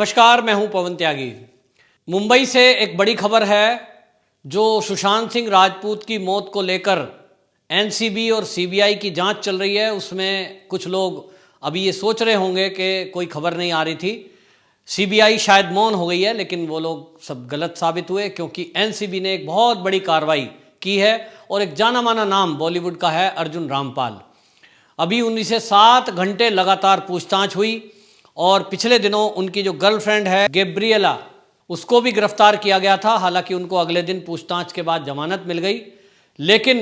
नमस्कार, मैं हूं पवन त्यागी। मुंबई से एक बड़ी खबर है जो सुशांत सिंह राजपूत की मौत को लेकर एनसीबी और सीबीआई की जांच चल रही है। उसमें कुछ लोग अभी ये सोच रहे होंगे कि कोई खबर नहीं आ रही थी, सीबीआई शायद मौन हो गई है, लेकिन वो लोग सब गलत साबित हुए क्योंकि एनसीबी ने एक बहुत बड़ी कार्रवाई की है और एक जाना माना नाम बॉलीवुड का है अर्जुन रामपाल। अभी उनसे 7 घंटे लगातार पूछताछ हुई और पिछले दिनों उनकी जो गर्लफ्रेंड है गैब्रिएला, उसको भी गिरफ्तार किया गया था। हालांकि उनको अगले दिन पूछताछ के बाद जमानत मिल गई, लेकिन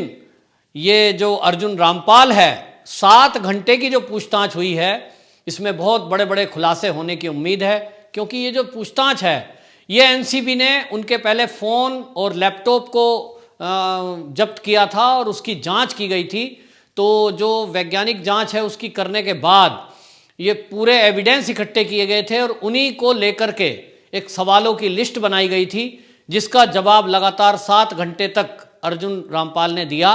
ये जो अर्जुन रामपाल है, 7 घंटे की जो पूछताछ हुई है, इसमें बहुत बड़े बड़े खुलासे होने की उम्मीद है। क्योंकि ये जो पूछताछ है, ये एनसीबी ने उनके पहले फ़ोन और लैपटॉप को जब्त किया था और उसकी जांच की गई थी। तो जो वैज्ञानिक जांच है उसकी करने के बाद ये पूरे एविडेंस इकट्ठे किए गए थे और उन्हीं को लेकर के एक सवालों की लिस्ट बनाई गई थी, जिसका जवाब लगातार 7 घंटे तक अर्जुन रामपाल ने दिया।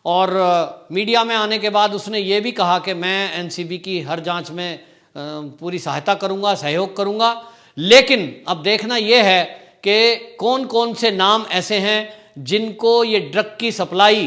और मीडिया में आने के बाद उसने ये भी कहा कि मैं एनसीबी की हर जांच में पूरी सहायता करूंगा, सहयोग करूंगा। लेकिन अब देखना यह है कि कौन कौन से नाम ऐसे हैं जिनको ये ड्रग की सप्लाई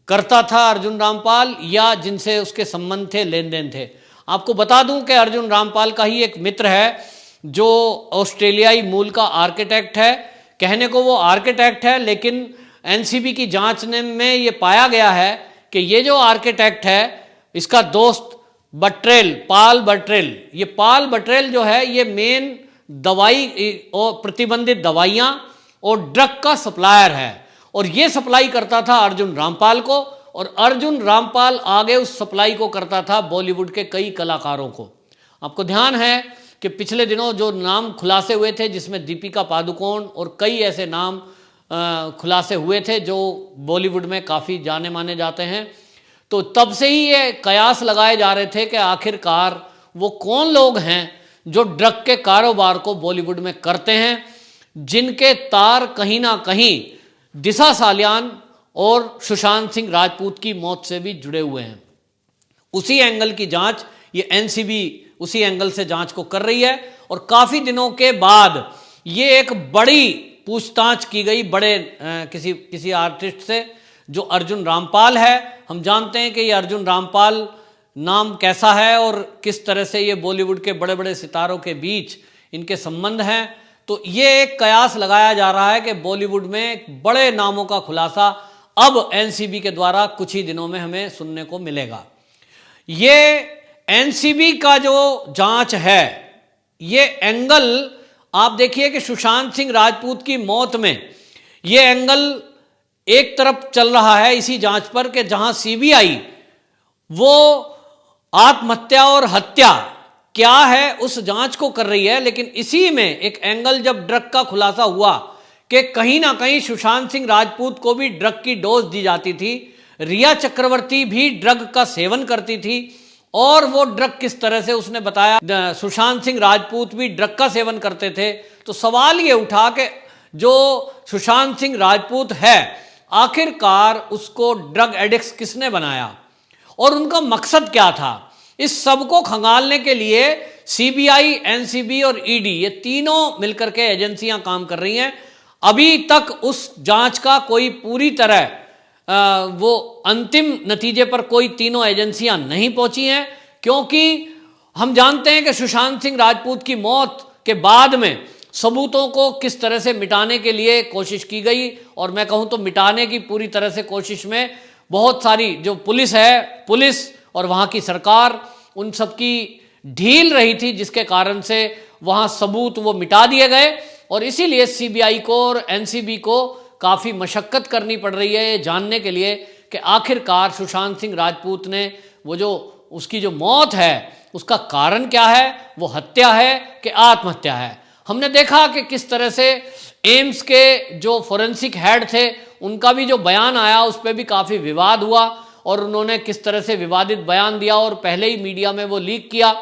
करता था अर्जुन रामपाल, या जिनसे उसके संबंध थे, लेन देन थे। आपको बता दूं कि अर्जुन रामपाल का ही एक मित्र है जो ऑस्ट्रेलियाई मूल का आर्किटेक्ट है। कहने को वो आर्किटेक्ट है, लेकिन एनसीबी की जांच में ये पाया गया है कि ये जो आर्किटेक्ट है, इसका दोस्त बट्रेल, पाल बट्रेल, ये पाल बट्रेल जो है ये मेन दवाई और प्रतिबंधित दवाइयाँ और ड्रग का सप्लायर है। और ये सप्लाई करता था अर्जुन रामपाल को, और अर्जुन रामपाल आगे उस सप्लाई को करता था बॉलीवुड के कई कलाकारों को। आपको ध्यान है कि पिछले दिनों जो नाम खुलासे हुए थे, जिसमें दीपिका पादुकोण और कई ऐसे नाम खुलासे हुए थे जो बॉलीवुड में काफ़ी जाने माने जाते हैं, तो तब से ही ये कयास लगाए जा रहे थे कि आखिरकार वो कौन लोग हैं जो ड्रग के कारोबार को बॉलीवुड में करते हैं, जिनके तार कहीं ना कहीं दिशा सालियान और सुशांत सिंह राजपूत की मौत से भी जुड़े हुए हैं। उसी एंगल की जांच ये एनसीबी उसी एंगल से जांच को कर रही है। और काफ़ी दिनों के बाद ये एक बड़ी पूछताछ की गई बड़े किसी आर्टिस्ट से जो अर्जुन रामपाल है। हम जानते हैं कि ये अर्जुन रामपाल नाम कैसा है और किस तरह से ये बॉलीवुड के बड़े बड़े सितारों के बीच इनके संबंध हैं। तो ये एक कयास लगाया जा रहा है कि बॉलीवुड में बड़े नामों का खुलासा अब एनसीबी के द्वारा कुछ ही दिनों में हमें सुनने को मिलेगा। ये एनसीबी का जो जांच है, ये एंगल आप देखिए कि सुशांत सिंह राजपूत की मौत में ये एंगल एक तरफ चल रहा है इसी जांच पर कि जहां सीबीआई वो आत्महत्या और हत्या क्या है उस जांच को कर रही है, लेकिन इसी में एक एंगल जब ड्रग का खुलासा हुआ कि कहीं ना कहीं सुशांत सिंह राजपूत को भी ड्रग की डोज दी जाती थी, रिया चक्रवर्ती भी ड्रग का सेवन करती थी, और वो ड्रग किस तरह से उसने बताया सुशांत सिंह राजपूत भी ड्रग का सेवन करते थे। तो सवाल ये उठा कि जो सुशांत सिंह राजपूत है, आखिरकार उसको ड्रग एडिक्ट किसने बनाया और उनका मकसद क्या था। इस सब को खंगालने के लिए सीबीआई, एनसीबी और ईडी, ये तीनों मिलकर के एजेंसियां काम कर रही हैं। अभी तक उस जांच का कोई पूरी तरह वो अंतिम नतीजे पर कोई तीनों एजेंसियां नहीं पहुंची हैं, क्योंकि हम जानते हैं कि सुशांत सिंह राजपूत की मौत के बाद में सबूतों को किस तरह से मिटाने के लिए कोशिश की गई। और मैं कहूं तो मिटाने की पूरी तरह से कोशिश में बहुत सारी जो पुलिस है, पुलिस और वहाँ की सरकार, उन सब की ढील रही थी, जिसके कारण से वहाँ सबूत वो मिटा दिए गए। और इसीलिए सीबीआई को और एनसीबी को काफ़ी मशक्क़त करनी पड़ रही है ये जानने के लिए कि आखिरकार सुशांत सिंह राजपूत ने वो जो उसकी जो मौत है उसका कारण क्या है, वो हत्या है कि आत्महत्या है। हमने देखा कि किस तरह से एम्स के जो फोरेंसिक हेड थे उनका भी जो बयान आया उस पर भी काफ़ी विवाद हुआ, और उन्होंने किस तरह से विवादित बयान दिया और पहले ही मीडिया में वो लीक किया।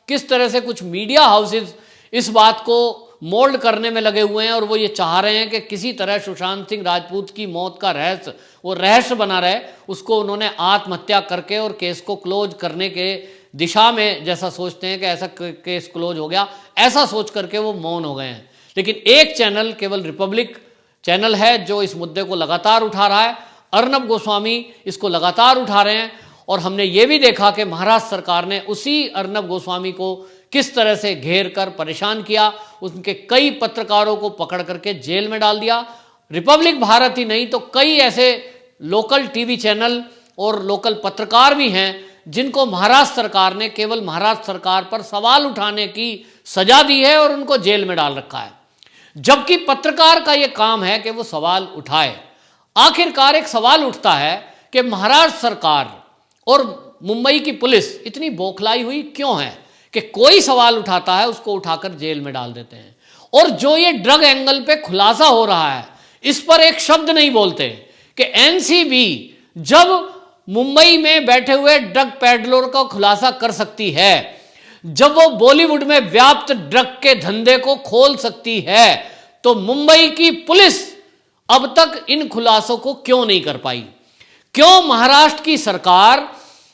किस तरह से कुछ मीडिया हाउसेस इस बात को मोल्ड करने में लगे हुए हैं और वो ये चाह रहे हैं कि किसी तरह सुशांत सिंह राजपूत की मौत का रहस्य वो रहस्य बना रहे। उसको उन्होंने आत्महत्या करके और केस को क्लोज करने के दिशा में जैसा सोचते हैं कि ऐसा केस क्लोज हो गया, ऐसा सोच करके वो मौन हो गए हैं। लेकिन एक चैनल, केवल रिपब्लिक चैनल है जो इस मुद्दे को लगातार उठा रहा है। अर्नब गोस्वामी इसको लगातार उठा रहे हैं और हमने ये भी देखा कि महाराष्ट्र सरकार ने उसी अर्नब गोस्वामी को किस तरह से घेर कर परेशान किया, उनके कई पत्रकारों को पकड़ करके जेल में डाल दिया। रिपब्लिक भारत ही नहीं तो कई ऐसे लोकल टीवी चैनल और लोकल पत्रकार भी हैं जिनको महाराष्ट्र सरकार ने केवल महाराष्ट्र सरकार पर सवाल उठाने की सजा दी है और उनको जेल में डाल रखा है, जबकि पत्रकार का यह काम है कि वो सवाल उठाए। आखिरकार एक सवाल उठता है कि महाराष्ट्र सरकार और मुंबई की पुलिस इतनी बौखलाई हुई क्यों है कि कोई सवाल उठाता है उसको उठाकर जेल में डाल देते हैं। और जो ये ड्रग एंगल पे खुलासा हो रहा है, इस पर एक शब्द नहीं बोलते कि एनसीबी जब मुंबई में बैठे हुए ड्रग पैडलर का खुलासा कर सकती है, जब वो बॉलीवुड में व्याप्त ड्रग के धंधे को खोल सकती है, तो मुंबई की पुलिस अब तक इन खुलासों को क्यों नहीं कर पाई? क्यों महाराष्ट्र की सरकार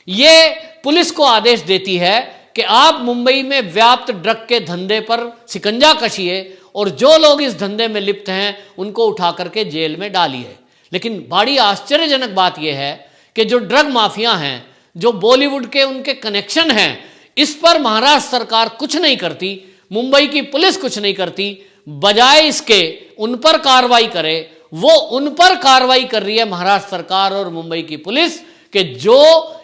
ये पुलिस को आदेश देती है कि आप मुंबई में व्याप्त ड्रग के धंधे पर शिकंजा कसिए और जो लोग इस धंधे में लिप्त हैं उनको उठा करके जेल में डालिए? लेकिन बड़ी आश्चर्यजनक बात यह है कि जो ड्रग माफिया हैं, जो बॉलीवुड के उनके कनेक्शन हैं, इस पर महाराष्ट्र सरकार कुछ नहीं करती, मुंबई की पुलिस कुछ नहीं करती। बजाय इसके उन पर कार्रवाई करे, वो उन पर कार्रवाई कर रही है महाराष्ट्र सरकार और मुंबई की पुलिस कि जो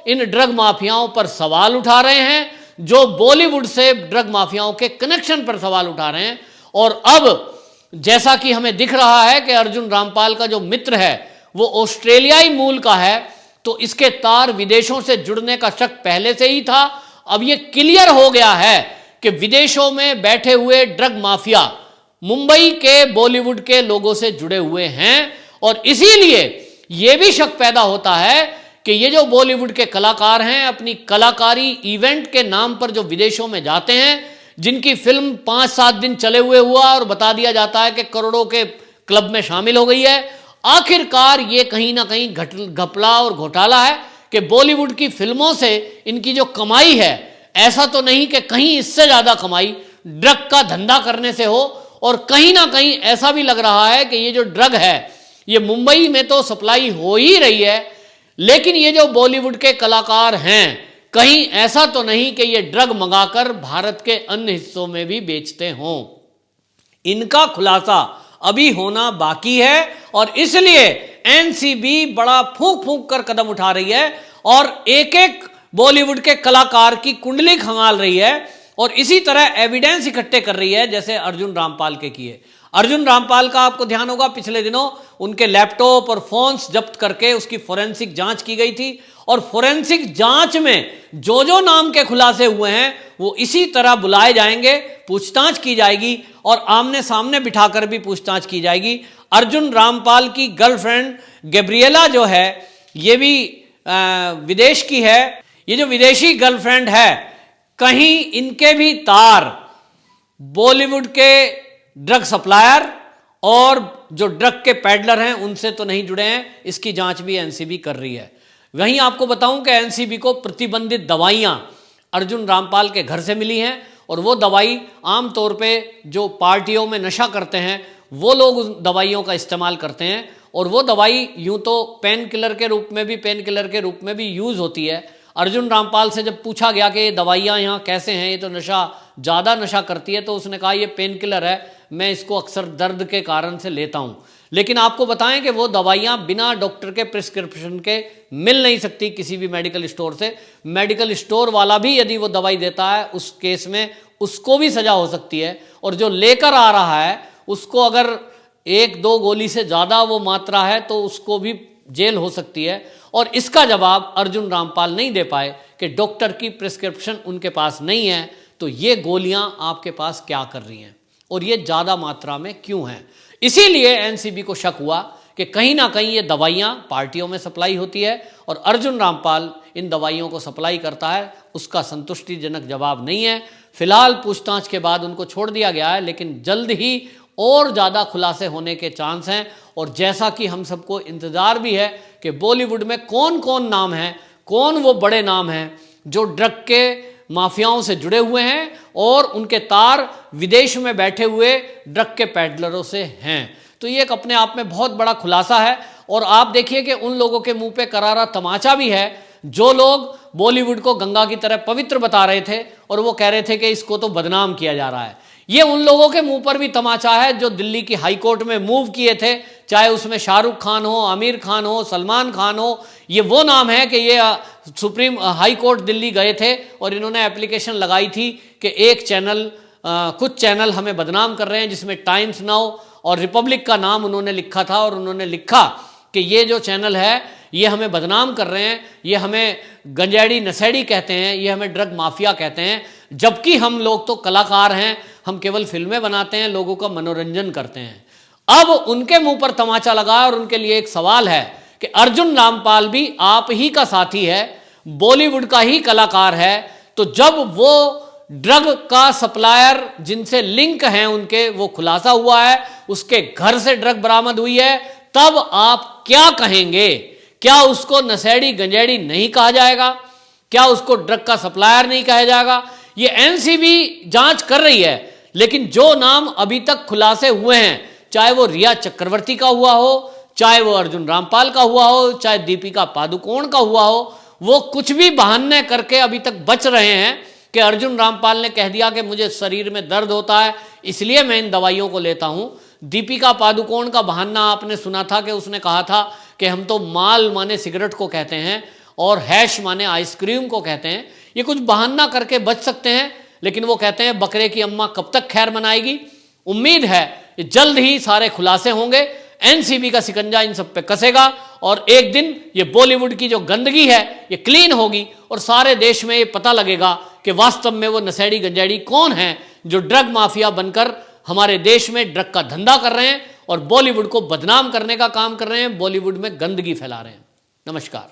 इन ड्रग माफियाओं पर सवाल उठा रहे हैं, जो बॉलीवुड से ड्रग माफियाओं के कनेक्शन पर सवाल उठा रहे हैं। और अब जैसा कि हमें दिख रहा है कि अर्जुन रामपाल का जो मित्र है वो ऑस्ट्रेलियाई मूल का है, तो इसके तार विदेशों से जुड़ने का शक पहले से ही था। अब ये क्लियर हो गया है कि विदेशों में बैठे हुए ड्रग माफिया मुंबई के बॉलीवुड के लोगों से जुड़े हुए हैं। और इसीलिए यह भी शक पैदा होता है कि ये जो बॉलीवुड के कलाकार हैं, अपनी कलाकारी इवेंट के नाम पर जो विदेशों में जाते हैं, जिनकी फिल्म 5-7 दिन चले हुए हुआ और बता दिया जाता है कि करोड़ों के क्लब में शामिल हो गई है, आखिरकार ये कहीं ना कहीं घपला और घोटाला है कि बॉलीवुड की फिल्मों से इनकी जो कमाई है, ऐसा तो नहीं कि कहीं इससे ज़्यादा कमाई ड्रग का धंधा करने से हो। और कहीं ना कहीं ऐसा भी लग रहा है कि ये जो ड्रग है ये मुंबई में तो सप्लाई हो ही रही है, लेकिन ये जो बॉलीवुड के कलाकार हैं, कहीं ऐसा तो नहीं कि ये ड्रग मंगाकर भारत के अन्य हिस्सों में भी बेचते हों। इनका खुलासा अभी होना बाकी है और इसलिए एनसीबी बड़ा फूंक फूंक कर कदम उठा रही है और एक एक बॉलीवुड के कलाकार की कुंडली खंगाल रही है और इसी तरह एविडेंस इकट्ठे कर रही है, जैसे अर्जुन रामपाल के किए। अर्जुन रामपाल का आपको ध्यान होगा, पिछले दिनों उनके लैपटॉप और फोन्स जब्त करके उसकी फोरेंसिक जांच की गई थी और फोरेंसिक जांच में जो जो नाम के खुलासे हुए हैं वो इसी तरह बुलाए जाएंगे, पूछताछ की जाएगी और आमने सामने बिठाकर भी पूछताछ की जाएगी। अर्जुन रामपाल की गर्लफ्रेंड गैब्रिएला जो है ये भी विदेश की है। ये जो विदेशी गर्लफ्रेंड है, कहीं इनके भी तार बॉलीवुड के ड्रग सप्लायर और जो ड्रग के पैडलर हैं उनसे तो नहीं जुड़े हैं, इसकी जांच भी एनसीबी कर रही है। वहीं आपको बताऊं कि एनसीबी को प्रतिबंधित दवाइयां अर्जुन रामपाल के घर से मिली हैं और वो दवाई आमतौर पे जो पार्टियों में नशा करते हैं वो लोग उस दवाइयों का इस्तेमाल करते हैं और वो दवाई यूं तो पेन किलर के रूप में भी यूज़ होती है। अर्जुन रामपाल से जब पूछा गया कि ये दवाइयाँ यहाँ कैसे हैं, ये तो ज़्यादा नशा करती है, तो उसने कहा ये पेन किलर है, मैं इसको अक्सर दर्द के कारण से लेता हूँ। लेकिन आपको बताएं कि वो दवाइयाँ बिना डॉक्टर के प्रिस्क्रिप्शन के मिल नहीं सकती किसी भी मेडिकल स्टोर से। मेडिकल स्टोर वाला भी यदि वो दवाई देता है उस केस में उसको भी सज़ा हो सकती है और जो लेकर आ रहा है उसको अगर 1-2 गोली से ज़्यादा वो मात्रा है तो उसको भी जेल हो सकती है। और इसका जवाब अर्जुन रामपाल नहीं दे पाए कि डॉक्टर की प्रिस्क्रिप्शन उनके पास नहीं है, तो ये गोलियां आपके पास क्या कर रही हैं और ये ज़्यादा मात्रा में क्यों हैं। इसीलिए एनसीबी को शक हुआ कि कहीं ना कहीं ये दवाइयां पार्टियों में सप्लाई होती है और अर्जुन रामपाल इन दवाइयों को सप्लाई करता है। उसका संतुष्टिजनक जवाब नहीं है। फिलहाल पूछताछ के बाद उनको छोड़ दिया गया है, लेकिन जल्द ही और ज़्यादा खुलासे होने के चांस हैं। और जैसा कि हम सबको इंतज़ार भी है कि बॉलीवुड में कौन कौन नाम हैं, कौन वो बड़े नाम हैं जो ड्रग के माफियाओं से जुड़े हुए हैं और उनके तार विदेश में बैठे हुए ड्रग के पैडलरों से हैं। तो ये एक अपने आप में बहुत बड़ा खुलासा है। और आप देखिए कि उन लोगों के मुंह पे करारा तमाचा भी है जो लोग बॉलीवुड को गंगा की तरह पवित्र बता रहे थे और वो कह रहे थे कि इसको तो बदनाम किया जा रहा है। ये उन लोगों के मुंह पर भी तमाचा है जो दिल्ली की हाई कोर्ट में मूव किए थे, चाहे उसमें शाहरुख खान हो, आमिर खान हो, सलमान खान हो। ये वो नाम है कि ये सुप्रीम हाई कोर्ट दिल्ली गए थे और इन्होंने एप्लीकेशन लगाई थी कि एक चैनल कुछ चैनल हमें बदनाम कर रहे हैं, जिसमें टाइम्स नाउ और रिपब्लिक का नाम उन्होंने लिखा था और उन्होंने लिखा कि ये जो चैनल है ये हमें बदनाम कर रहे हैं, ये हमें गंजेड़ी नशेड़ी कहते हैं, ये हमें ड्रग माफिया कहते हैं, जबकि हम लोग तो कलाकार हैं, हम केवल फिल्में बनाते हैं, लोगों का मनोरंजन करते हैं। अब उनके मुंह पर तमाचा लगा और उनके लिए एक सवाल है कि अर्जुन रामपाल भी आप ही का साथी है, बॉलीवुड का ही कलाकार है, तो जब वो ड्रग का सप्लायर जिनसे लिंक हैं उनके वो खुलासा हुआ है, उसके घर से ड्रग बरामद हुई है, तब आप क्या कहेंगे? क्या उसको नशेड़ी गंजेड़ी नहीं कहा जाएगा? क्या उसको ड्रग का सप्लायर नहीं कहा जाएगा? ये एनसीबी जांच कर रही है, लेकिन जो नाम अभी तक खुलासे हुए हैं, चाहे वो रिया चक्रवर्ती का हुआ हो, चाहे वो अर्जुन रामपाल का हुआ हो, चाहे दीपिका पादुकोण का हुआ हो, वो कुछ भी बहाने करके अभी तक बच रहे हैं कि अर्जुन रामपाल ने कह दिया कि मुझे शरीर में दर्द होता है इसलिए मैं इन दवाइयों को लेता हूं। दीपिका पादुकोण का बहाना आपने सुना था कि उसने कहा था कि हम तो माल माने सिगरेट को कहते हैं और हैश माने आइसक्रीम को कहते हैं। ये कुछ बहाना करके बच सकते हैं, लेकिन वो कहते हैं बकरे की अम्मा कब तक खैर मनाएगी। उम्मीद है कि जल्द ही सारे खुलासे होंगे, एनसीबी का शिकंजा इन सब पे कसेगा और एक दिन ये बॉलीवुड की जो गंदगी है ये क्लीन होगी और सारे देश में ये पता लगेगा कि वास्तव में वो नशेड़ी गंजेड़ी कौन है जो ड्रग माफिया बनकर हमारे देश में ड्रग का धंधा कर रहे हैं और बॉलीवुड को बदनाम करने का काम कर रहे हैं, बॉलीवुड में गंदगी फैला रहे हैं। नमस्कार।